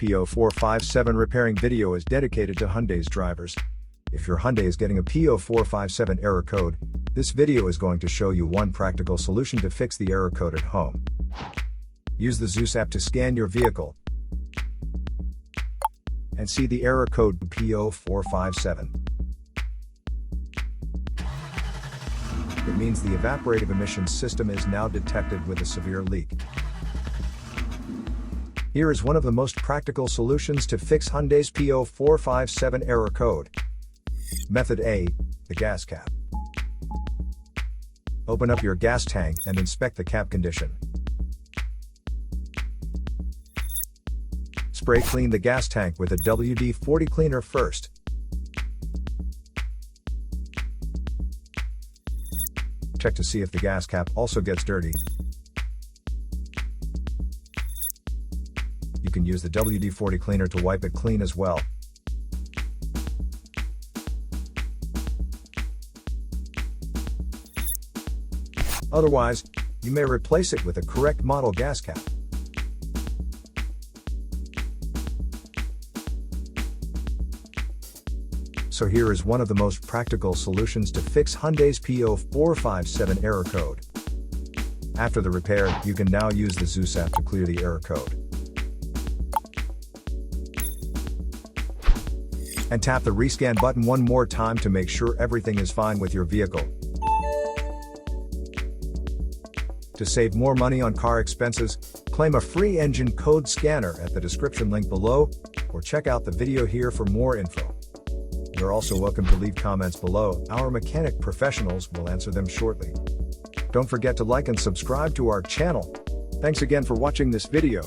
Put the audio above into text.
P0457 repairing video is dedicated to Hyundai's drivers. If your Hyundai is getting a P0457 error code, this video is going to show you one practical solution to fix the error code at home. Use the Zeus app to scan your vehicle and see the error code P0457. It means the Evaporative Emissions System is now detected with a severe leak. Here is one of the most practical solutions to fix Hyundai's P0457 error code. Method A, the gas cap. Open up your gas tank and inspect the cap condition. Spray clean the gas tank with a WD-40 cleaner first. Check to see if the gas cap also gets dirty. You can use the WD-40 cleaner to wipe it clean as well. Otherwise, you may replace it with a correct model gas cap. So here is one of the most practical solutions to fix Hyundai's P0457 error code. After the repair, you can now use the Zeus app to clear the error code. And tap the rescan button one more time to make sure everything is fine with your vehicle. To save more money on car expenses, claim a free engine code scanner at the description link below, or check out the video here for more info. You're also welcome to leave comments below. Our mechanic professionals will answer them shortly. Don't forget to like and subscribe to our channel. Thanks again for watching this video.